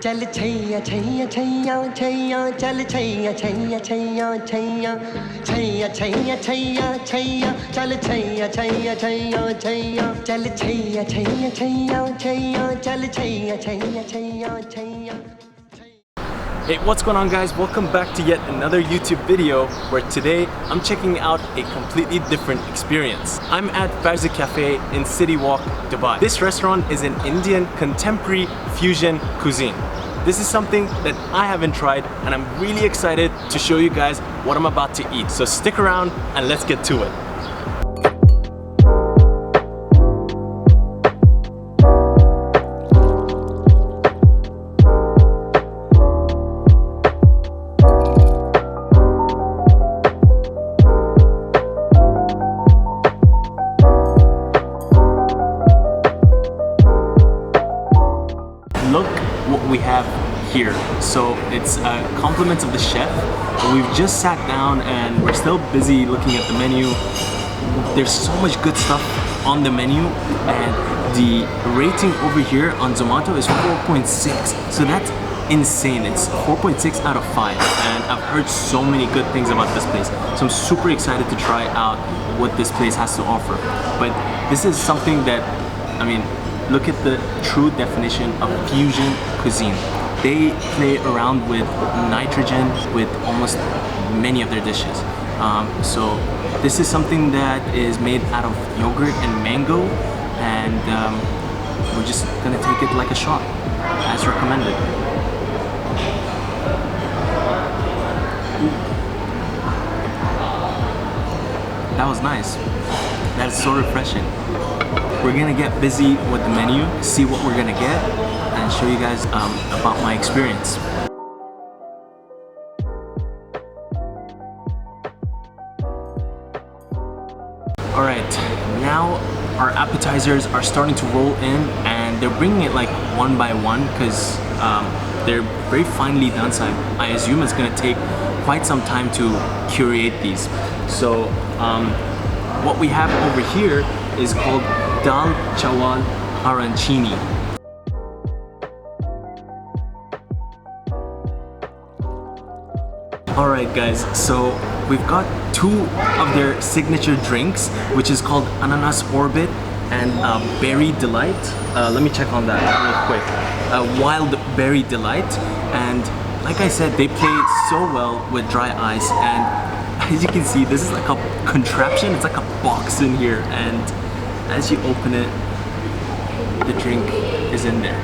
चल छैया छैया छैया छैया चल छैया छैया छैया छैया छैया छैया छैया छैया चल छैया छैया छैया छैया चल छैया छैया छैया छैया चल Chaiyya Chaiyya Chaiyya Chaiyya. Hey, what's going on guys? Welcome back to yet another YouTube video where today I'm checking out a completely different experience. I'm at Appetizers Cafe in City Walk, Dubai. This restaurant is an Indian contemporary fusion cuisine. This is something that I haven't tried and I'm really excited to show you guys what I'm about to eat. So stick around and let's get to it. Look what we have here. So it's compliments of the chef. We've just sat down and we're still busy looking at the menu. There's so much good stuff on the menu and the rating over here on Zomato is 4.6. So that's insane. It's 4.6 out of 5 and I've heard so many good things about this place. So I'm super excited to try out what this place has to offer. But this is something that, I mean, look at the true definition of fusion cuisine. They play around with nitrogen with almost many of their dishes. So this is something that is made out of yogurt and mango, and we're just gonna take it like a shot, as recommended. That was nice. That is so refreshing. We're gonna get busy with the menu, see what we're gonna get, and show you guys about my experience. Alright, now our appetizers are starting to roll in and they're bringing it like one by one because they're very finely done, so I assume it's gonna take quite some time to curate these. So what we have over here is called Dal Chawal Arancini. Alright guys, so we've got two of their signature drinks, which is called Ananas Orbit and Berry Delight. Let me check on that real quick. Wild Berry Delight. And like I said, they play so well with dry ice, and as you can see, this is like a contraption. It's like a box in here, and as you open it, the drink is in there.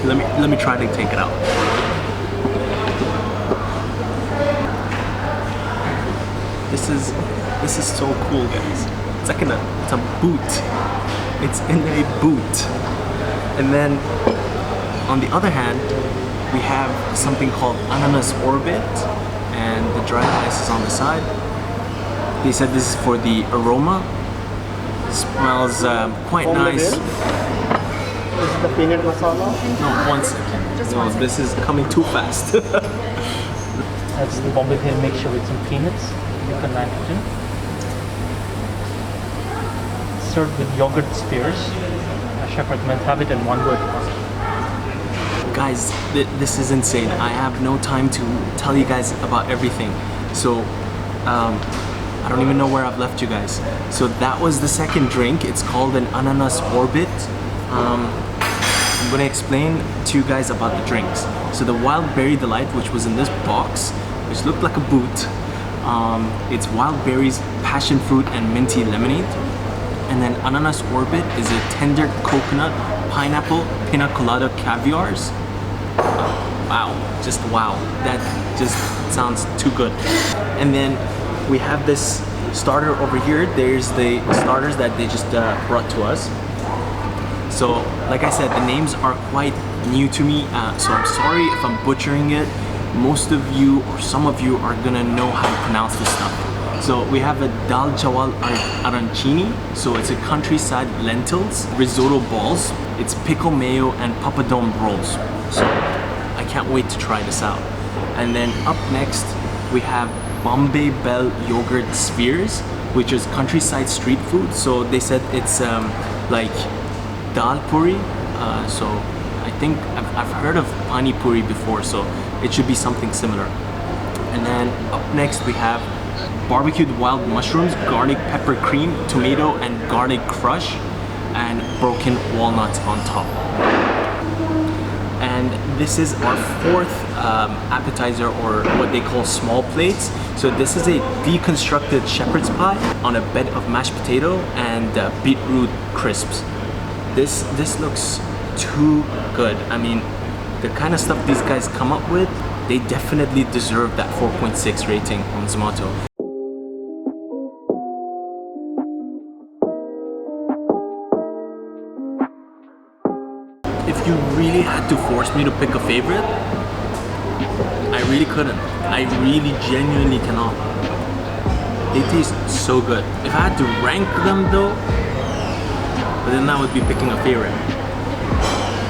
Let me try to take it out. This is so cool, guys. It's like it's a boot. It's in a boot. And then on the other hand, we have something called Ananas Orbit, and the dry ice is on the side. They said this is for the aroma. It smells quite nice. This is the peanut masala? No, one second. No, this is coming too fast. That's the Bombay Hill mixture with some peanuts, milk and nitrogen. Served with yogurt spears. Chef recommends have it in one word. Guys, this is insane. I have no time to tell you guys about everything. So, I don't even know where I've left you guys. So that was the second drink. It's called an Ananas Orbit. I'm gonna explain to you guys about the drinks. So the Wild Berry Delight, which was in this box, which looked like a boot. It's wild berries, passion fruit, and minty lemonade. And then Ananas Orbit is a tender coconut, pineapple, pina colada caviars. Wow, just wow. That just sounds too good. And then we have this starter over here. There's the starters that they just brought to us. So, like I said, the names are quite new to me, so I'm sorry if I'm butchering it. Most of you, or some of you, are gonna know how to pronounce this stuff. So we have a Dal Chawal Arancini. So it's a countryside lentils, risotto balls. It's pickle mayo and papadum rolls. So I can't wait to try this out. And then up next, we have Bombay Bell yogurt spheres, which is countryside street food. So they said it's like dal puri. So I think I've heard of pani puri before, so it should be something similar. And then up next we have barbecued wild mushrooms, garlic pepper cream, tomato and garlic crush, and broken walnuts on top. And this is our fourth appetizer, or what they call small plates. So this is a deconstructed shepherd's pie on a bed of mashed potato and beetroot crisps. This looks too good. I mean, the kind of stuff these guys come up with, they definitely deserve that 4.6 rating on Zomato. If you really had to force me to pick a favorite, I really couldn't. I really genuinely cannot. They taste so good. If I had to rank them though, but then that would be picking a favorite.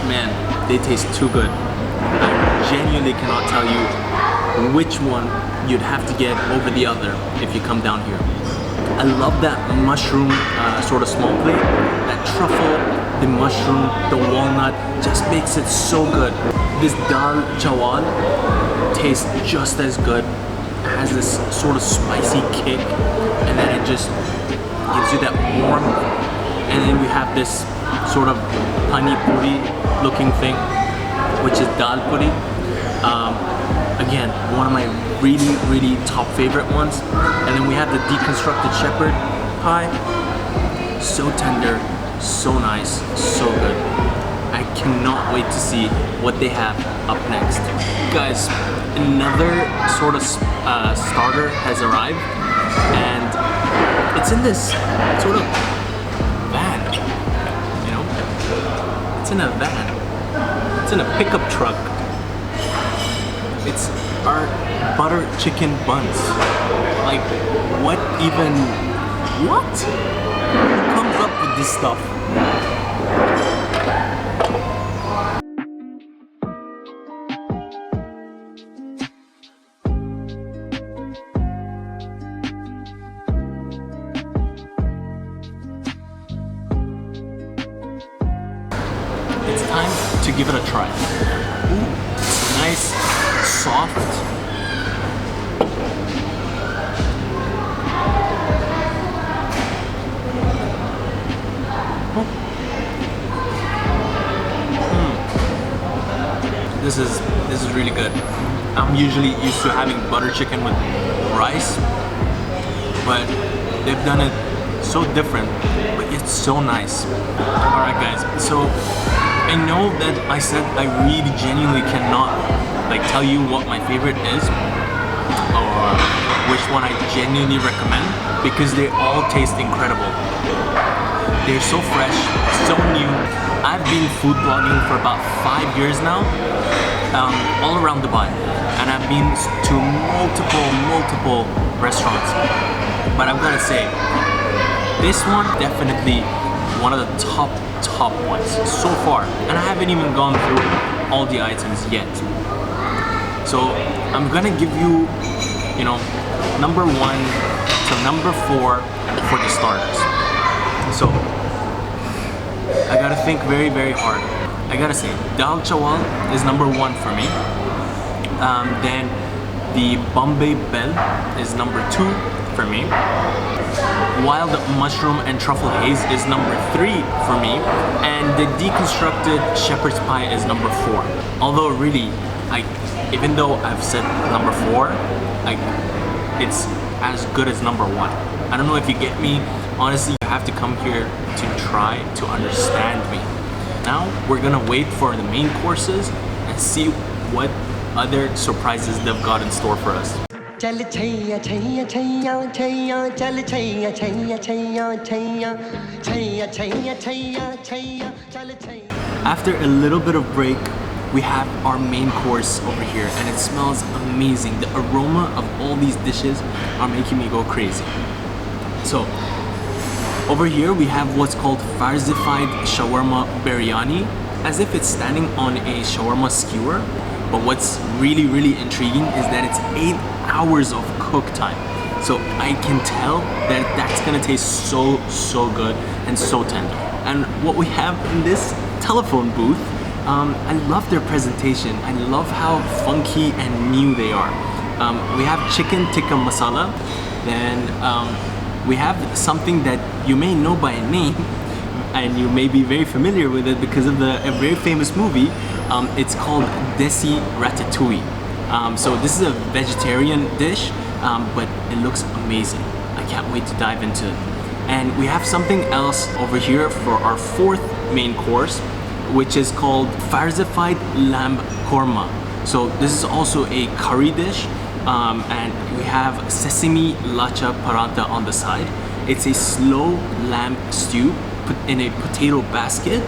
Man, they taste too good. I genuinely cannot tell you which one you'd have to get over the other if you come down here. I love that mushroom sort of small plate. That truffle, the mushroom, the walnut just makes it so good. This dal chawal tastes just as good. It has this sort of spicy kick, and then it just gives you that warmth. And then we have this sort of pani puri looking thing, which is dal puri. Again, one of my really top favorite ones. And then we have the deconstructed shepherd pie. So tender, so nice, so good. I cannot wait to see what they have up next. Guys, another sort of starter has arrived, and it's in this sort of van, you know? It's in a van. It's in a pickup truck. It's our butter chicken buns. Like, what even? What? Who comes up with this stuff? It's time to give it a try. Ooh, it's nice, soft. This is really good. I'm usually used to having butter chicken with rice, but they've done it so different, but it's so nice. Alright guys, so I know that I said I really genuinely cannot like tell you what my favorite is or which one I genuinely recommend, because they all taste incredible. They're so fresh, so new. I've been food blogging for about 5 years now, all around Dubai, and I've been to multiple restaurants. But I've got to say, this one definitely one of the top ones so far, and I haven't even gone through all the items yet. So I'm gonna give you, you know, number 1 to number 4 for the starters. So I gotta think very hard. I gotta say, dal chawal is number 1 for me. Then the Bombay Bell is number 2 for me. Wild mushroom and truffle haze is number 3 for me, and the deconstructed shepherd's pie is number 4. Although really, even though I've said number 4, it's as good as number 1. I don't know if you get me. Honestly, you have to come here to try to understand me. Now we're gonna wait for the main courses and see what other surprises they've got in store for us. चल छैया छैया छैया छैया चल छैया छैया छैया छैया छैया छैया छैया छैया चल छैया. After a little bit of break, we have our main course over here, and it smells amazing. The aroma of all these dishes are making me go crazy. So over here we have what's called farzified shawarma biryani, as if it's standing on a shawarma skewer. But what's really intriguing is that it's 8 hours of cook time. So I can tell that that's gonna taste so good and so tender. And what we have in this telephone booth I love their presentation. I love how funky and new they are. We have chicken tikka masala. Then we have something that you may know by name, and you may be very familiar with it because of a very famous movie. It's called Desi Ratatouille. So this is a vegetarian dish, but it looks amazing. I can't wait to dive into it. And we have something else over here for our fourth main course, which is called farzified lamb korma. So this is also a curry dish, and we have sesame lacha paranta on the side. It's a slow lamb stew put in a potato basket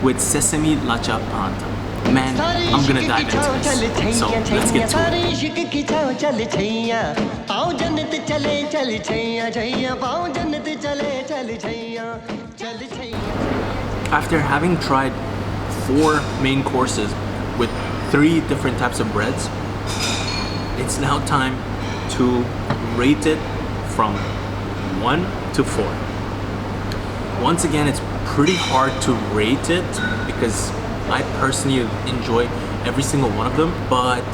with sesame lacha paranta. Man, I'm gonna dive into this. So let's get to it. After having tried 4 main courses with 3 different types of breads, it's now time to rate it from 1 to 4. Once again, it's pretty hard to rate it because I personally enjoy every single one of them, but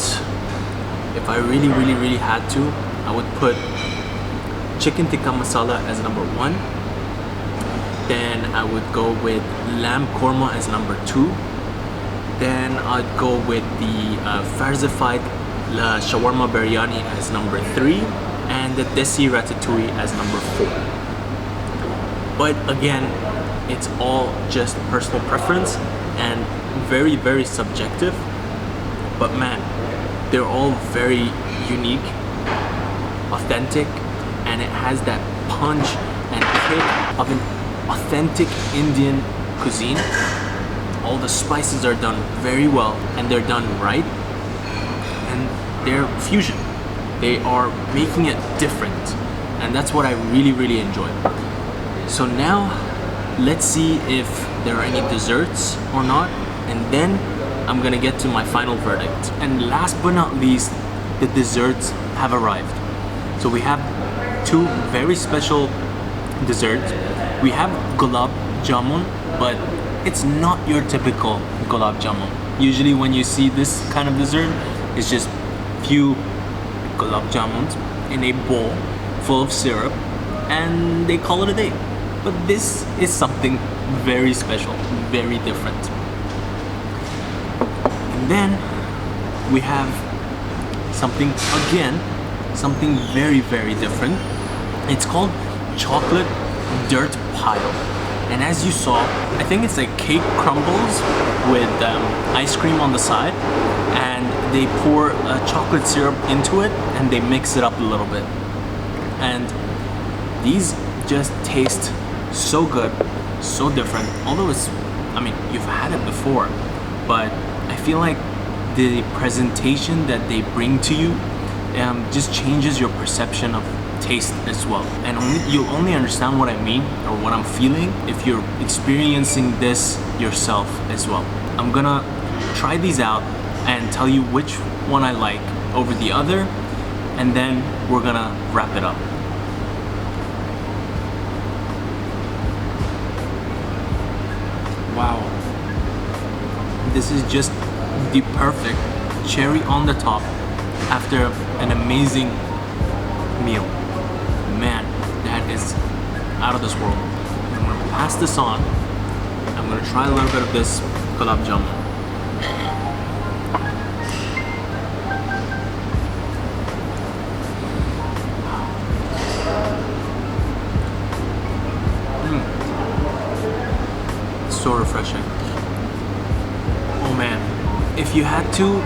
if I really had to, I would put chicken tikka masala as number 1. Then I would go with lamb korma as number 2. Then I'd go with the farzified shawarma biryani as number 3, and the desi ratatouille as number 4. But again, it's all just personal preference and very subjective. But man, they're all very unique, authentic, and it has that punch and kick of an authentic Indian cuisine. All the spices are done very well, and they're done right, and they're fusion. They are making it different, and that's what I really enjoy. So now let's see if there are any desserts or not, and then I'm gonna get to my final verdict. And last but not least, the desserts have arrived. So we have 2 very special desserts. We have gulab jamun, but it's not your typical gulab jamun. Usually when you see this kind of dessert, it's just few gulab jamuns in a bowl full of syrup, and they call it a day. But this is something very special, very different. And then we have something very different. It's called chocolate dirt pile. And as you saw, I think it's like cake crumbles with ice cream on the side, and they pour chocolate syrup into it and they mix it up a little bit. And these just taste so good, so different. Although you've had it before, but I feel like the presentation that they bring to you just changes your perception of taste as well. And you'll only understand what I mean or what I'm feeling if you're experiencing this yourself as well. I'm gonna try these out and tell you which one I like over the other, and then we're gonna wrap it up. Wow, this is just the perfect cherry on the top after an amazing meal. Man, that is out of this world. I'm gonna pass this on. I'm gonna try a little bit of this gulab jamun. So refreshing. Oh man, if you had to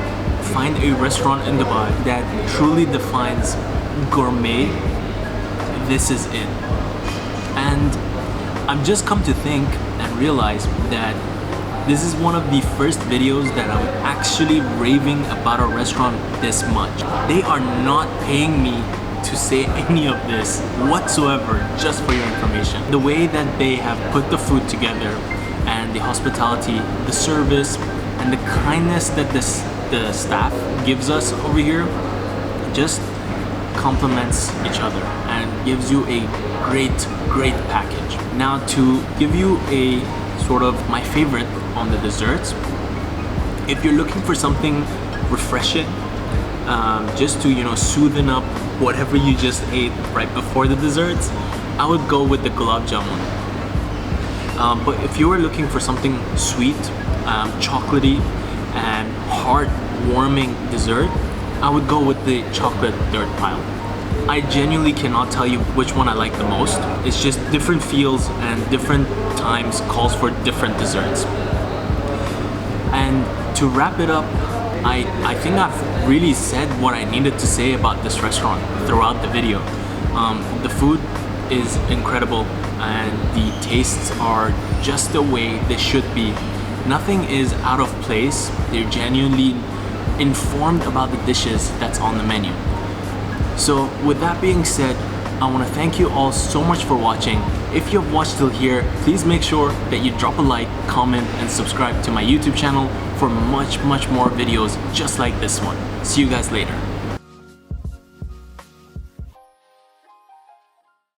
find a restaurant in Dubai that truly defines gourmet, this is it. And I've just come to think and realize that this is one of the first videos that I'm actually raving about a restaurant this much. They are not paying me to say any of this whatsoever, just for your information. The way that they have put the food together, and the hospitality, the service, and the kindness that the staff gives us over here just complements each other and gives you a great package. Now, to give you a sort of my favorite on the desserts, If you're looking for something refreshing, just to, you know, soothen up whatever you just ate right before the desserts, I would go with the gulab jamun. But if you were looking for something sweet, chocolatey, and heart-warming dessert, I would go with the chocolate dirt pile. I genuinely cannot tell you which one I like the most. It's just different feels and different times calls for different desserts. And to wrap it up, I think I've really said what I needed to say about this restaurant throughout the video. The food is incredible and the tastes are just the way they should be. Nothing is out of place. They're genuinely informed about the dishes that's on the menu. So with that being said, I want to thank you all so much for watching. If you have watched till here, please make sure that you drop a like, comment, and subscribe to my YouTube channel for much more videos just like this one. See you guys later.